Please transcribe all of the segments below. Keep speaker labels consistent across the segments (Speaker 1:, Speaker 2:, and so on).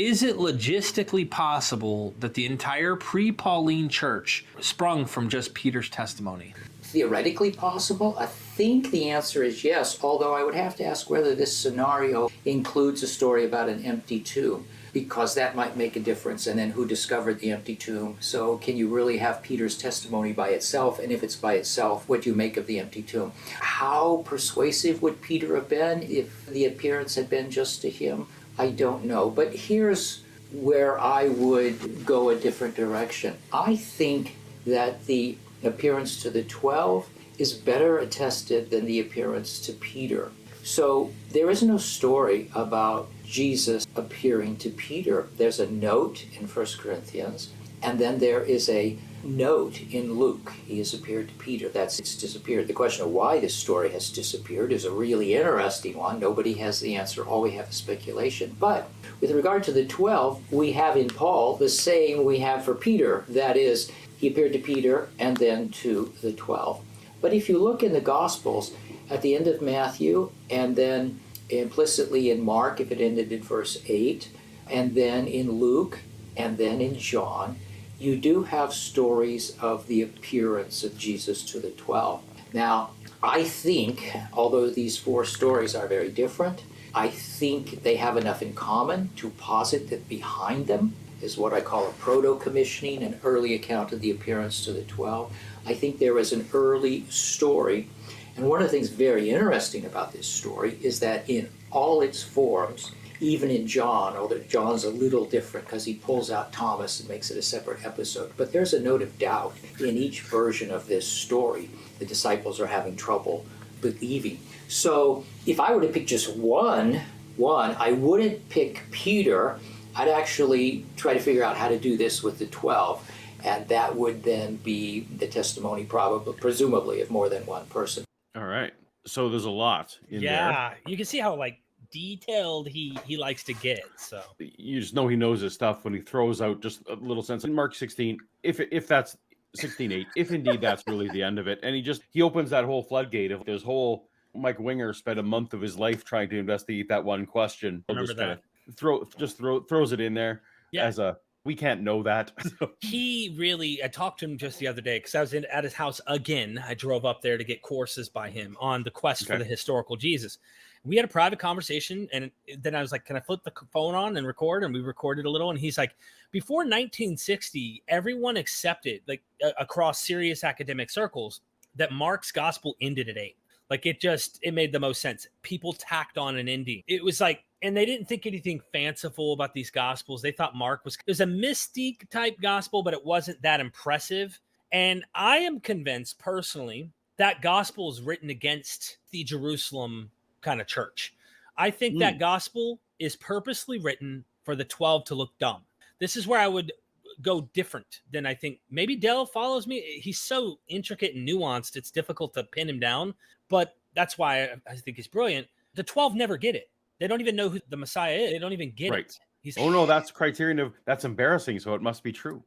Speaker 1: Is it logistically possible that the entire pre-Pauline church sprung from just Peter's testimony?
Speaker 2: Theoretically possible? I think the answer is yes, although I would have to ask whether this scenario includes a story about an empty tomb, because that might make a difference, and then who discovered the empty tomb. So can you really have Peter's testimony by itself? And if it's by itself, what do you make of the empty tomb? How persuasive would Peter have been if the appearance had been just to him? I don't know. But here's where I would go a different direction. I think that the appearance to the 12 is better attested than the appearance to Peter. So there is no story about Jesus appearing to Peter. There's a note in 1 Corinthians, and then there is a note in Luke. He has appeared to Peter. It's disappeared. The question of why this story has disappeared is a really interesting one. Nobody has the answer. All we have is speculation. But with regard to the 12, we have in Paul the same we have for Peter. That is, he appeared to Peter and then to the 12. But if you look in the Gospels, at the end of Matthew, and then implicitly in Mark, if it ended in verse 8, and then in Luke, and then in John, you do have stories of the appearance of Jesus to the 12. Now, I think, although these four stories are very different, I think they have enough in common to posit that behind them is what I call a proto-commissioning, an early account of the appearance to the 12. I think there is an early story. And one of the things very interesting about this story is that in all its forms, even in John, although John's a little different because he pulls out Thomas and makes it a separate episode, but there's a note of doubt in each version of this story. The disciples are having trouble believing. So if I were to pick just one, I wouldn't pick Peter. I'd actually try to figure out how to do this with the 12, and that would then be the testimony presumably of more than one person.
Speaker 3: All right. So there's a lot in there.
Speaker 4: Yeah, you can see how detailed he likes to get. So
Speaker 3: you just know he knows his stuff when he throws out just a little sense in Mark 16. If that's 16:8, if indeed that's really the end of it, and he opens that whole floodgate of this whole. Mike Winger spent a month of his life trying to investigate that one question.
Speaker 4: Remember that.
Speaker 3: Throws it in there as a we can't know that.
Speaker 4: He really, I talked to him just the other day because I was at his house again. I drove up there to get courses by him on the quest for the historical Jesus. We had a private conversation, and then I was like, can I flip the phone on and record? And we recorded a little, and he's like, before 1960, everyone accepted, across serious academic circles, that Mark's gospel ended at 8. It made the most sense. People tacked on an ending. It was and they didn't think anything fanciful about these gospels. They thought Mark was a mystique type gospel, but it wasn't that impressive. And I am convinced personally that gospel is written against the Jerusalem kind of church. I think that gospel is purposely written for the 12 to look dumb. This is where I would go different than I think. Maybe Dale follows me. He's so intricate and nuanced, it's difficult to pin him down. But that's why I think he's brilliant. The 12 never get it. They don't even know who the Messiah is. They don't even get it.
Speaker 3: No, that's criterion of that's embarrassing, so it must be true.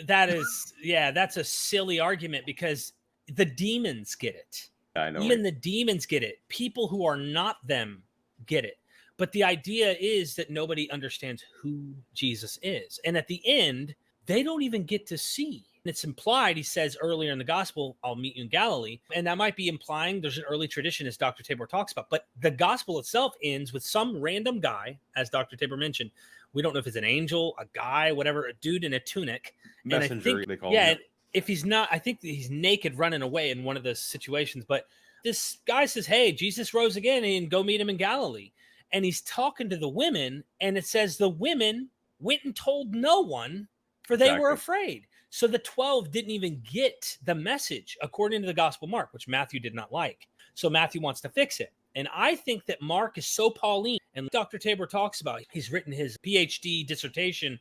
Speaker 4: That is, that's a silly argument because the demons get it.
Speaker 3: I know.
Speaker 4: Even the demons get it. People who are not them get it. But the idea is that nobody understands who Jesus is. And at the end, they don't even get to see. It's implied, he says earlier in the gospel, I'll meet you in Galilee. And that might be implying there's an early tradition, as Dr. Tabor talks about. But the gospel itself ends with some random guy, as Dr. Tabor mentioned. We don't know if it's an angel, a guy, whatever, a dude in a tunic.
Speaker 3: Messenger, they call him.
Speaker 4: If he's not, I think he's naked running away in one of those situations. But this guy says, hey, Jesus rose again and go meet him in Galilee. And he's talking to the women. And it says the women went and told no one, for they were afraid. So the 12 didn't even get the message, according to the Gospel of Mark, which Matthew did not like. So Matthew wants to fix it. And I think that Mark is so Pauline. And Dr. Tabor talks about, he's written his PhD dissertation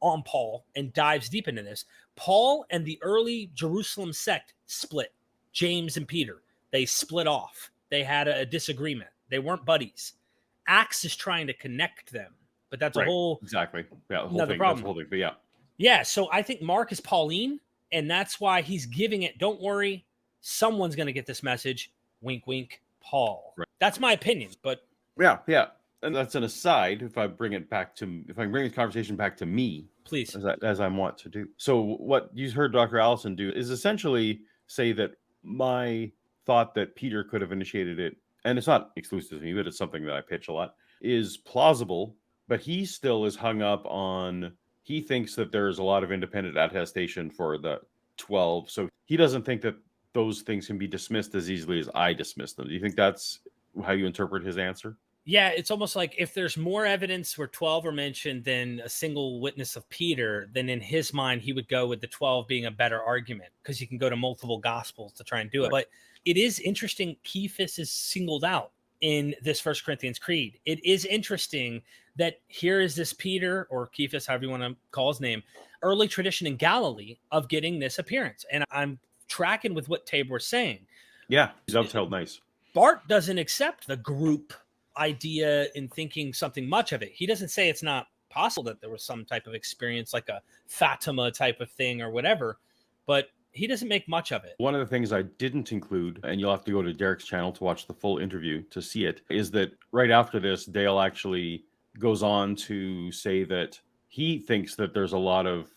Speaker 4: on Paul and dives deep into this. Paul and the early Jerusalem sect split. James and Peter, they split off. They had a disagreement. They weren't buddies. Acts is trying to connect them, but that's a whole
Speaker 3: another problem.
Speaker 4: That's the whole
Speaker 3: thing, but
Speaker 4: yeah, so I think Mark is Pauline, and that's why he's giving it, don't worry, someone's going to get this message, wink, wink, Paul. Right. That's my opinion, but...
Speaker 3: Yeah. and that's an aside. If I bring this conversation back to me,
Speaker 4: Please.
Speaker 3: as I want to do. So what you heard Dr. Allison do is essentially say that my thought that Peter could have initiated it, and it's not exclusive to me, but it's something that I pitch a lot, is plausible, but he still is hung up on, he thinks that there's a lot of independent attestation for the 12. So he doesn't think that those things can be dismissed as easily as I dismiss them. Do you think that's how you interpret his answer?
Speaker 4: Yeah, it's almost like if there's more evidence where 12 are mentioned than a single witness of Peter, then in his mind, he would go with the 12 being a better argument because you can go to multiple gospels to try and do it. But it is interesting. Cephas is singled out in this First Corinthians Creed. It is interesting that here is this Peter, or Cephas, however you want to call his name, early tradition in Galilee of getting this appearance. And I'm tracking with what Tabor's saying.
Speaker 3: Yeah, he's upheld nice.
Speaker 4: Bart doesn't accept the group idea in thinking something much of it. He doesn't say it's not possible that there was some type of experience like a Fatima type of thing or whatever, but he doesn't make much of it.
Speaker 3: One of the things I didn't include, and you'll have to go to Derek's channel to watch the full interview to see it, is that right after this, Dale actually goes on to say that he thinks that there's a lot of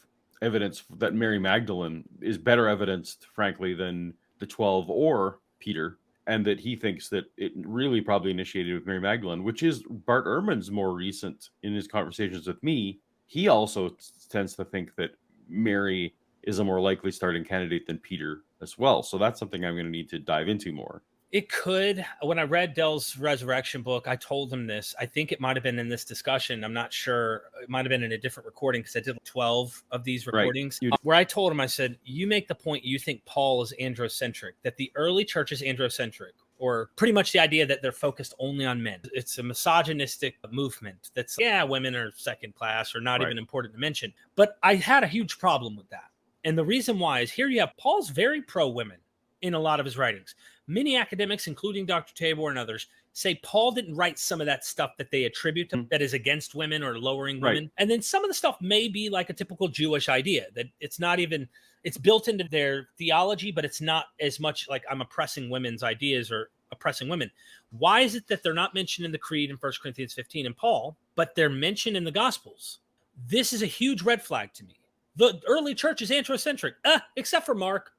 Speaker 3: evidence that Mary Magdalene is better evidenced, frankly, than the 12 or Peter, and that he thinks that it really probably initiated with Mary Magdalene, which is Bart Ehrman's more recent in his conversations with me. He also tends to think that Mary is a more likely starting candidate than Peter as well. So that's something I'm going to need to dive into more.
Speaker 4: It could. When I read Dell's resurrection book, I told him this. I think it might have been in this discussion. I'm not sure. It might have been in a different recording because I did 12 of these recordings where I told him, I said, you make the point you think Paul is androcentric, that the early church is androcentric, or pretty much the idea that they're focused only on men. It's a misogynistic movement that's, yeah, women are second class or not even important to mention. But I had a huge problem with that. And the reason why is here you have Paul's very pro-women in a lot of his writings. Many academics, including Dr. Tabor and others, say Paul didn't write some of that stuff that they attribute to that is against women or lowering women. And then some of the stuff may be like a typical Jewish idea that it's not even, it's built into their theology, but it's not as much like I'm oppressing women's ideas or oppressing women. Why is it that they're not mentioned in the Creed in 1 Corinthians 15 and Paul, but they're mentioned in the Gospels? This is a huge red flag to me. The early church is androcentric, except for Mark,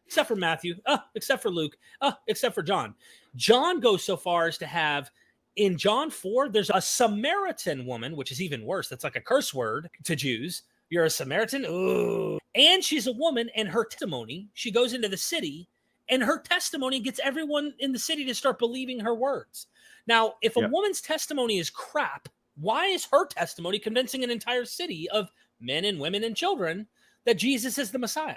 Speaker 4: except for Matthew, except for Luke, except for John. John goes so far as to have, in John 4, there's a Samaritan woman, which is even worse. That's like a curse word to Jews. You're a Samaritan? Ooh. And she's a woman, and her testimony, she goes into the city, and her testimony gets everyone in the city to start believing her words. Now, if a woman's testimony is crap, why is her testimony convincing an entire city of men and women and children that Jesus is the Messiah?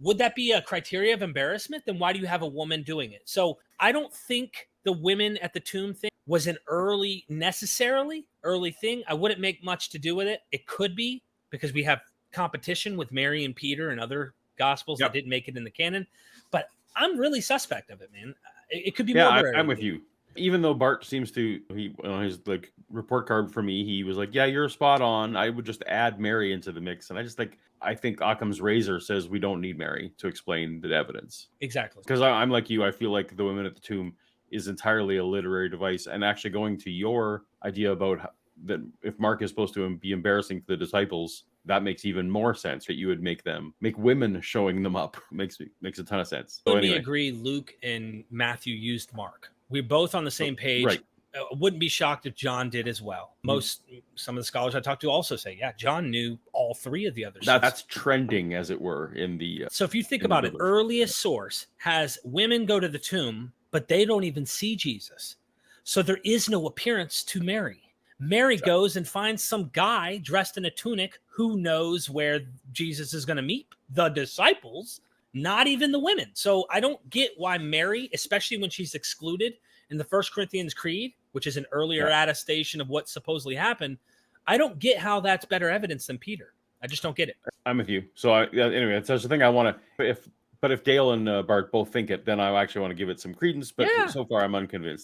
Speaker 4: Would that be a criteria of embarrassment? Then why do you have a woman doing it? So I don't think the women at the tomb thing was an necessarily early thing. I wouldn't make much to do with it. It could be because we have competition with Mary and Peter and other gospels that didn't make it in the canon. But I'm really suspect of it, man. It could be more.
Speaker 3: I'm with you. Even though Bart seems to, on his like report card for me, he was like, yeah, you're spot on. I would just add Mary into the mix. And I think Occam's razor says we don't need Mary to explain the evidence.
Speaker 4: Exactly.
Speaker 3: Because I'm like you. I feel like the women at the tomb is entirely a literary device. And actually going to your idea about that if Mark is supposed to be embarrassing to the disciples, that makes even more sense that you would make women showing them up. Makes a ton of sense. So
Speaker 4: anyway. We agree Luke and Matthew used Mark. We're both on the same page.
Speaker 3: Right.
Speaker 4: Wouldn't be shocked if John did as well. Some of the scholars I talked to also say, yeah, John knew all three of the others.
Speaker 3: That's trending, as it were, in the.
Speaker 4: So if you think about it, earliest source has women go to the tomb, but they don't even see Jesus. So there is no appearance to Mary. Mary goes and finds some guy dressed in a tunic who knows where Jesus is going to meet the disciples, not even the women. So I don't get why Mary, especially when she's excluded in the 1 Corinthians Creed, which is an earlier attestation of what supposedly happened, I don't get how that's better evidence than Peter. I just don't get it.
Speaker 3: I'm with you. So anyway, that's the thing I want to. But if Dale and Bart both think it, then I actually want to give it some credence. But so far, I'm unconvinced.